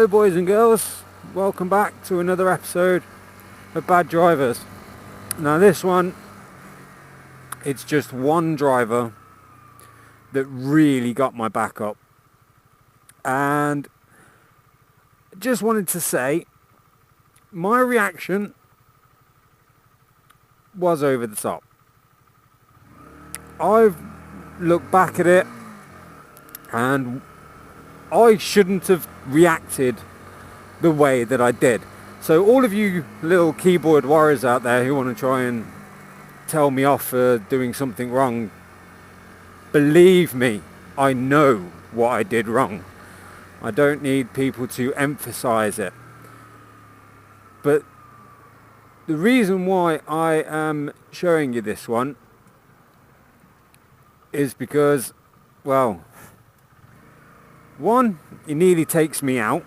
Hello boys and girls, welcome back to another episode of Bad Drivers. Now this one, it's just one driver that really got my back up, and just wanted to say my reaction was over the top. I've looked back at it and I shouldn't have reacted the way that I did. So all of you little keyboard warriors out there who want to try and tell me off for doing something wrong, believe me, I know what I did wrong. I don't need people to emphasize it. But the reason why I am showing you this one is because, well, one, it nearly takes me out,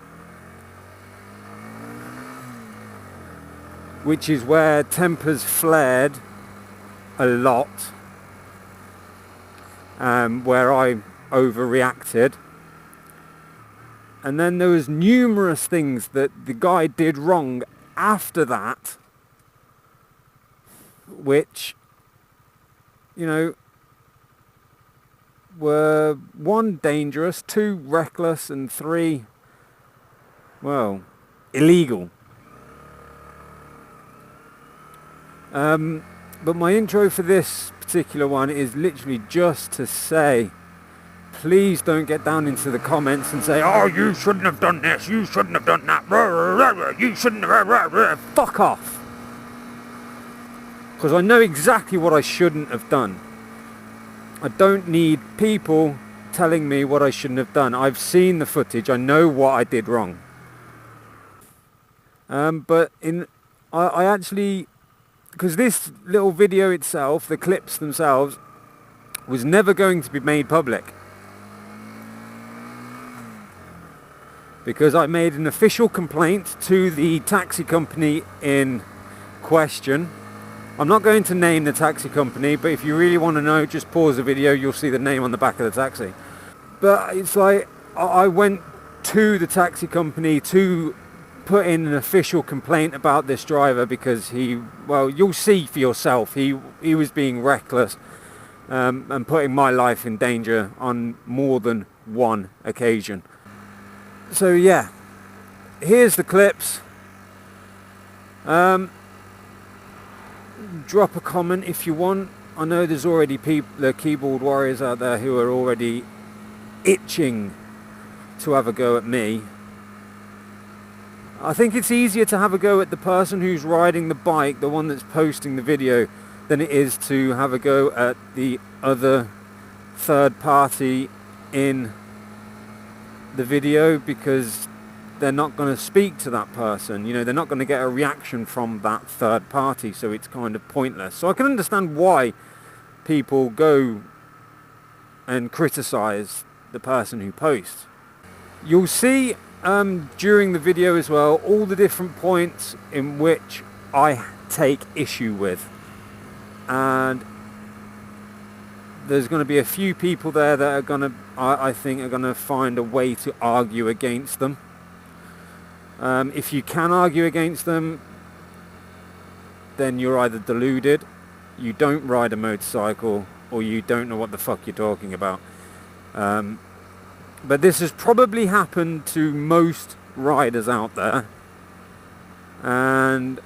which is where tempers flared a lot, where I overreacted. And then there was numerous things that the guy did wrong after that, which, you know, were one, dangerous, two, reckless, and three, well, illegal. But my intro for this particular one is literally just to say, please don't get down into the comments and say, oh, you shouldn't have done this, you shouldn't have done that, you shouldn't have, fuck off. Because I know exactly what I shouldn't have done. I don't need people telling me what I shouldn't have done. I've seen the footage. I know what I did wrong. But I actually, because this little video itself, the clips themselves, was never going to be made public. Because I made an official complaint to the taxi company in question. I'm not going to name the taxi company, but if you really want to know, just pause the video, you'll see the name on the back of the taxi. But it's like, I went to the taxi company to put in an official complaint about this driver because he, well, you'll see for yourself, he was being reckless and putting my life in danger on more than one occasion. So yeah, here's the clips. Drop a comment if you want. I know there's already people, the keyboard warriors out there who are already itching to have a go at me. I think it's easier to have a go at the person who's riding the bike, the one that's posting the video, than it is to have a go at the other third party in the video, because they're not going to speak to that person, you know, they're not going to get a reaction from that third party, so it's kind of pointless. So I can understand why people go and criticize the person who posts. You'll see during the video as well all the different points in which I take issue with, and there's going to be a few people there that are going to, I think, are going to find a way to argue against them. If you can argue against them, then you're either deluded, you don't ride a motorcycle, or you don't know what the fuck you're talking about. But this has probably happened to most riders out there, and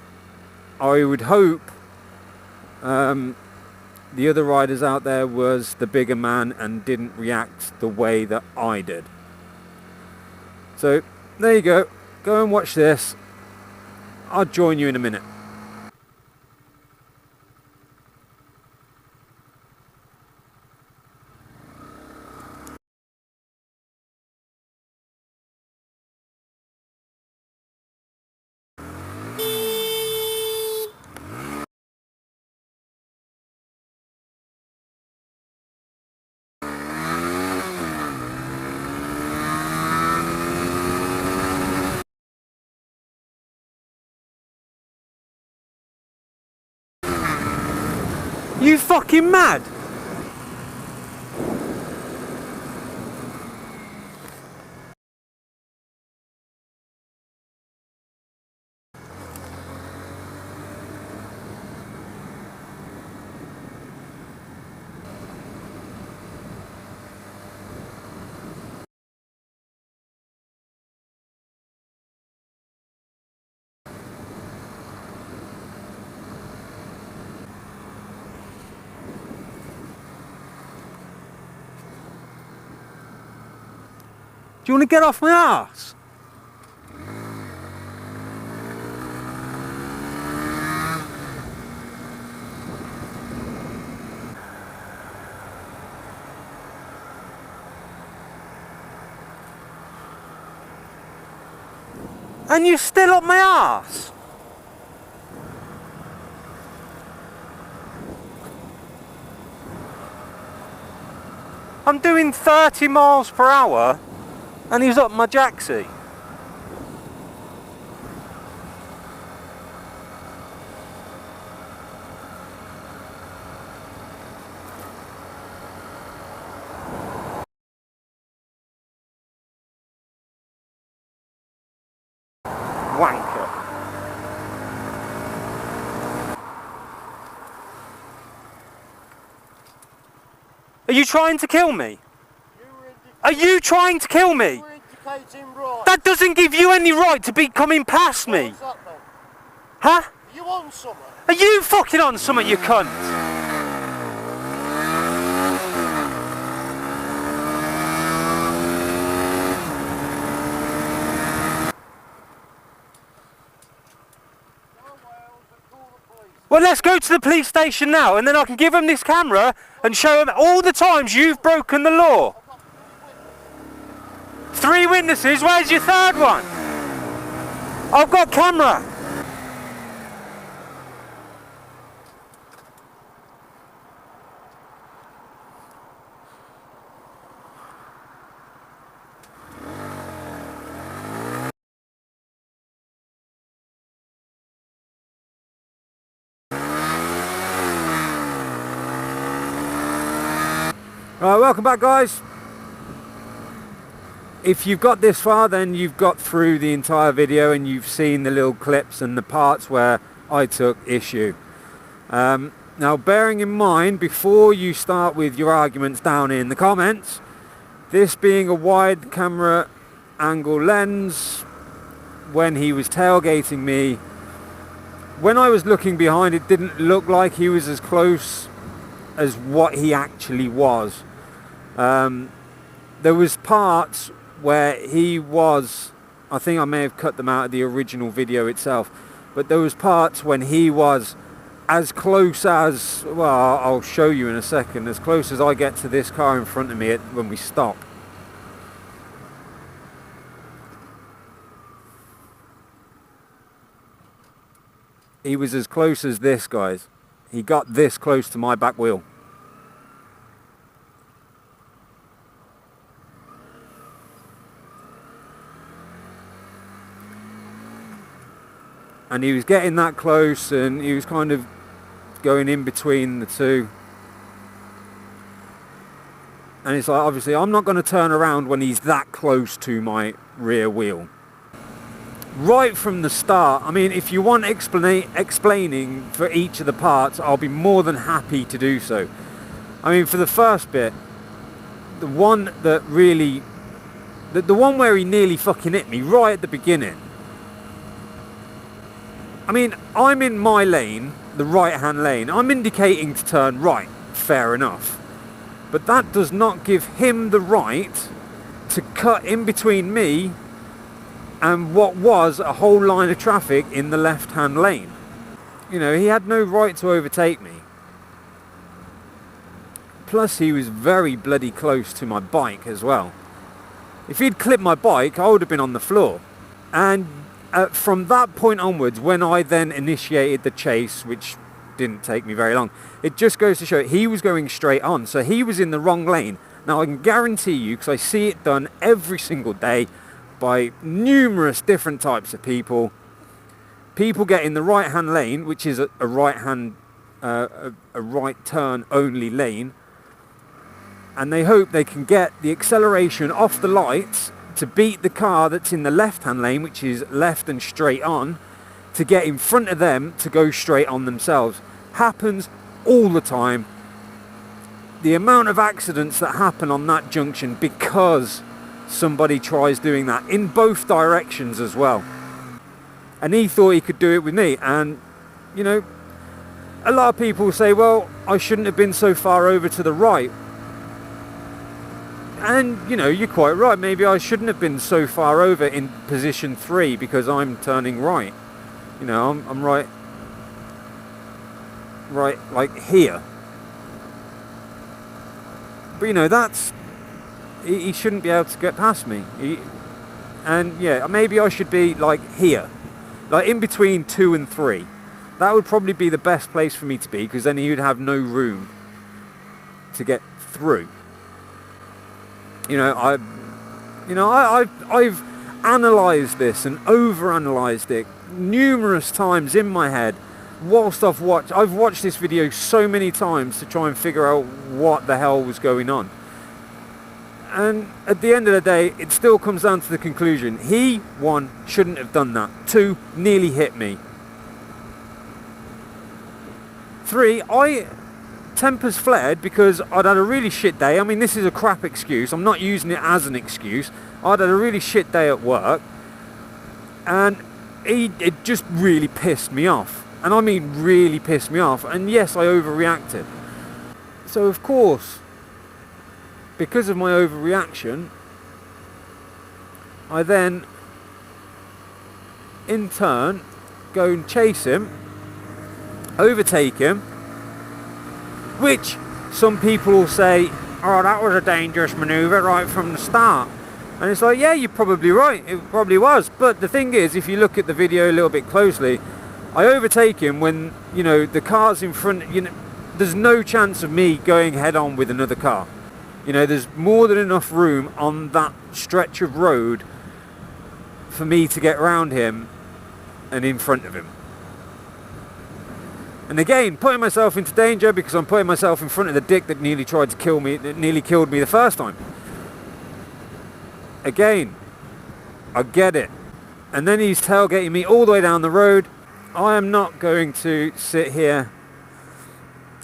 I would hope the other riders out there was the bigger man and didn't react the way that I did. So there you go. Go and watch this. I'll join you in a minute. You fucking mad? Do you want to get off my arse? And you're still up my arse? I'm doing 30 miles per hour and he's up my jacksie. Wanker. Are you trying to kill me? Are you trying to kill me? Right. That doesn't give you any right to be coming past me. What's that then? Huh? Are you on something? Are you fucking on something, you cunt? Well, let's go to the police station now, and then I can give them this camera and show them all the times you've broken the law. 3 witnesses? Where's your third one? I've got camera. Alright, welcome back, guys. If you've got this far, then you've got through the entire video and you've seen the little clips and the parts where I took issue. Now, bearing in mind, before you start with your arguments down in the comments, this being a wide camera angle lens, when he was tailgating me, when I was looking behind, it didn't look like he was as close as what he actually was. There was parts where he was, I think I may have cut them out of the original video itself, but there was parts when he was as close as, well, I'll show you in a second, as close as I get to this car in front of me when we stop. He was as close as this, guys. He got this close to my back wheel. And he was getting that close and he was kind of going in between the two. And it's like, obviously, I'm not going to turn around when he's that close to my rear wheel. Right from the start, I mean, if you want explaining for each of the parts, I'll be more than happy to do so. I mean, for the first bit, the one that really, the one where he nearly fucking hit me right at the beginning. I mean, I'm in my lane, the right-hand lane. I'm indicating to turn right, fair enough. But that does not give him the right to cut in between me and what was a whole line of traffic in the left-hand lane. You know, he had no right to overtake me. Plus, he was very bloody close to my bike as well. If he'd clipped my bike, I would have been on the floor. And from that point onwards, when I then initiated the chase, which didn't take me very long, it just goes to show he was going straight on. So he was in the wrong lane. Now, I can guarantee you, because I see it done every single day by numerous different types of people. People get in the right-hand lane, which is a right-hand, a right turn only lane, and they hope they can get the acceleration off the lights to beat the car that's in the left-hand lane, which is left and straight on, to get in front of them to go straight on themselves. Happens all the time. The amount of accidents that happen on that junction because somebody tries doing that in both directions as well. And he thought he could do it with me. And, you know, a lot of people say, well, I shouldn't have been so far over to the right. And, you know, you're quite right. Maybe I shouldn't have been so far over in position 3 because I'm turning right. You know, I'm right like here. But, you know, that's... He shouldn't be able to get past me. And, yeah, maybe I should be, like, here. Like, in between 2 and 3. That would probably be the best place for me to be, because then he would have no room to get through. You know, I've analysed this and over-analysed it numerous times in my head whilst I've watched this video so many times to try and figure out what the hell was going on. And at the end of the day, it still comes down to the conclusion. He, 1, shouldn't have done that. 2, nearly hit me. 3, tempers flared because I'd had a really shit day. I mean, this is a crap excuse. I'm not using it as an excuse. I'd had a really shit day at work. And it just really pissed me off. And I mean really pissed me off. And yes, I overreacted. So of course, because of my overreaction, I then, in turn, go and chase him, overtake him, which some people will say, oh, that was a dangerous manoeuvre right from the start. And it's like, yeah, you're probably right, it probably was. But the thing is, if you look at the video a little bit closely, I overtake him when, you know, the car's in front, you know, there's no chance of me going head on with another car. You know, there's more than enough room on that stretch of road for me to get around him and in front of him. And again, putting myself into danger because I'm putting myself in front of the dick that nearly tried to kill me, that nearly killed me the first time. Again, I get it. And then he's tailgating me all the way down the road. I am not going to sit here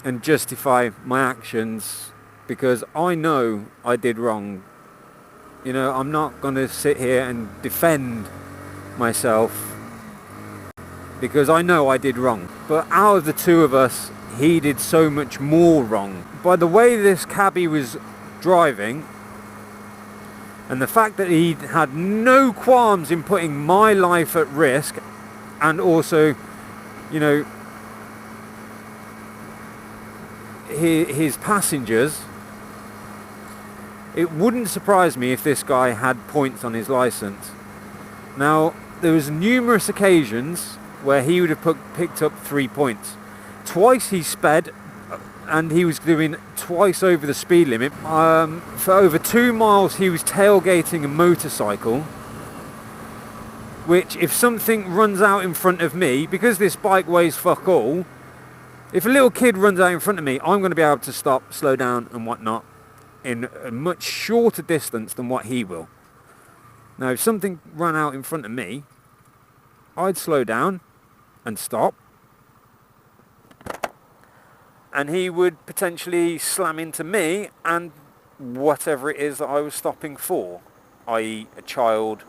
and justify my actions because I know I did wrong. You know, I'm not going to sit here and defend myself because I know I did wrong. But out of the two of us, he did so much more wrong. By the way this cabbie was driving, and the fact that he had no qualms in putting my life at risk, and also, you know, his passengers, it wouldn't surprise me if this guy had points on his license. Now, there was numerous occasions where he would have picked up 3 points. Twice he sped, and he was doing twice over the speed limit. For over 2 miles he was tailgating a motorcycle, which if something runs out in front of me, because this bike weighs fuck all, if a little kid runs out in front of me, I'm going to be able to stop, slow down and whatnot in a much shorter distance than what he will. Now if something ran out in front of me, I'd slow down and stop, and he would potentially slam into me and whatever it is that I was stopping for, i.e. a child,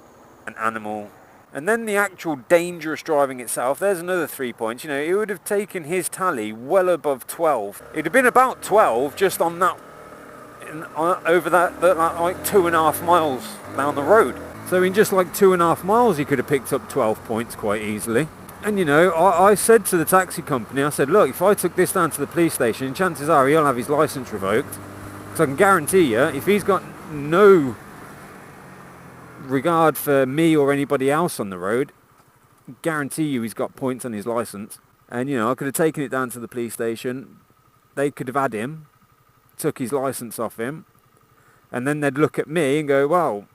an animal. And then the actual dangerous driving itself, there's another 3 points. You know, it would have taken his tally well above 12. It'd have been about 12 just on that, over that like 2.5 miles down the road. So in just like 2.5 miles he could have picked up 12 points quite easily. And you know, I said to the taxi company, I said, look, if I took this down to the police station, chances are he'll have his licence revoked. Because I can guarantee you, if he's got no regard for me or anybody else on the road, guarantee you he's got points on his licence. And you know, I could have taken it down to the police station, they could have had him, took his licence off him, and then they'd look at me and go, well,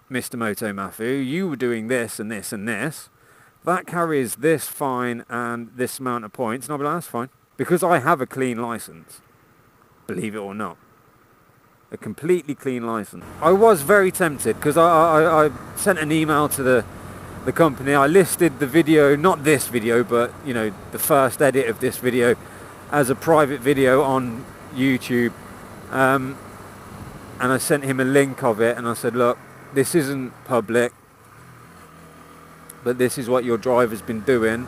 Mr. Moto Mafu, you were doing this and this and this, that carries this fine and this amount of points, and I'll be like, that's fine, because I have a clean licence, believe it or not. A completely clean license. I was very tempted because I sent an email to the company. I listed the video, not this video, but you know, the first edit of this video as a private video on YouTube, and I sent him a link of it, and I said, look, this isn't public, but this is what your driver's been doing.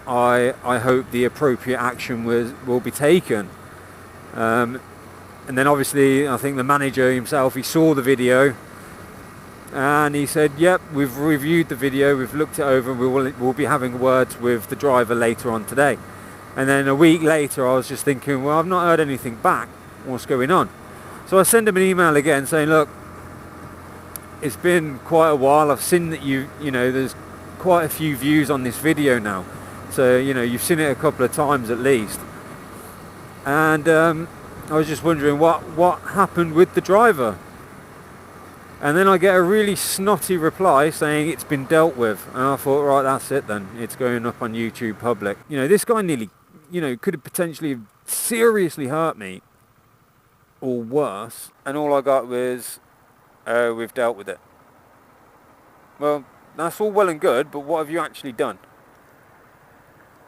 I hope the appropriate action will be taken. And then obviously I think the manager himself, he saw the video and he said, yep, we've reviewed the video, we've looked it over, we'll be having words with the driver later on today. And then a week later I was just thinking, well, I've not heard anything back, what's going on? So I sent him an email again saying, look, it's been quite a while, I've seen that you know, there's quite a few views on this video now, so you know, you've seen it a couple of times at least, and I was just wondering what happened with the driver. And then I get a really snotty reply saying it's been dealt with, and I thought, right, that's it then, it's going up on YouTube public. You know, this guy nearly, you know, could have potentially seriously hurt me or worse, and all I got was, we've dealt with it. Well, that's all well and good, but what have you actually done?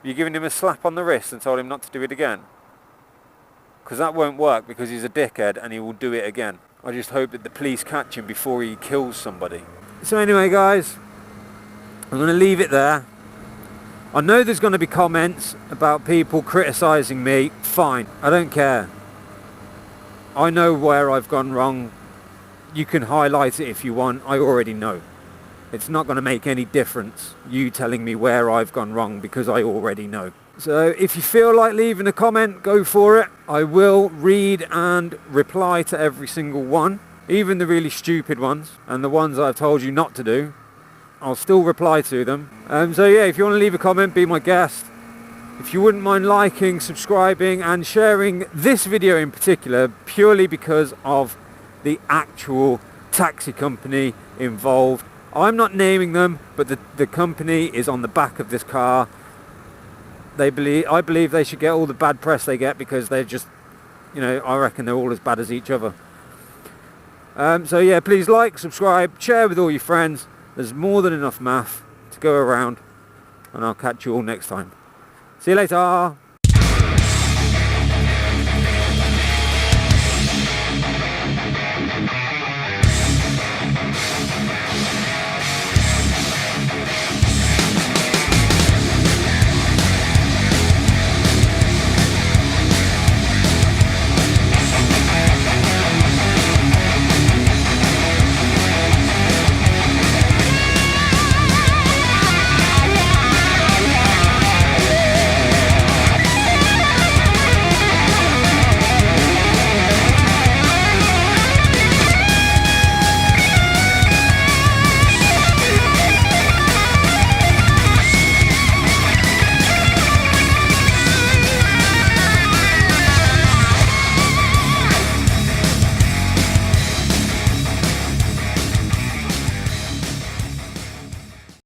You giving him a slap on the wrist and told him not to do it again? Because that won't work, because he's a dickhead and he will do it again. I just hope that the police catch him before he kills somebody. So anyway guys, I'm going to leave it there. I know there's going to be comments about people criticising me. Fine, I don't care. I know where I've gone wrong. You can highlight it if you want, I already know. It's not going to make any difference, you telling me where I've gone wrong, because I already know. So if you feel like leaving a comment, go for it. I will read and reply to every single one, even the really stupid ones, and the ones I've told you not to do. I'll still reply to them. So yeah, if you want to leave a comment, be my guest. If you wouldn't mind liking, subscribing and sharing this video in particular, purely because of the actual taxi company involved. I'm not naming them, but the company is on the back of this car. I believe they should get all the bad press they get, because they're just, you know, I reckon they're all as bad as each other. So yeah, please like, subscribe, share with all your friends. There's more than enough math to go around, and I'll catch you all next time. See you later.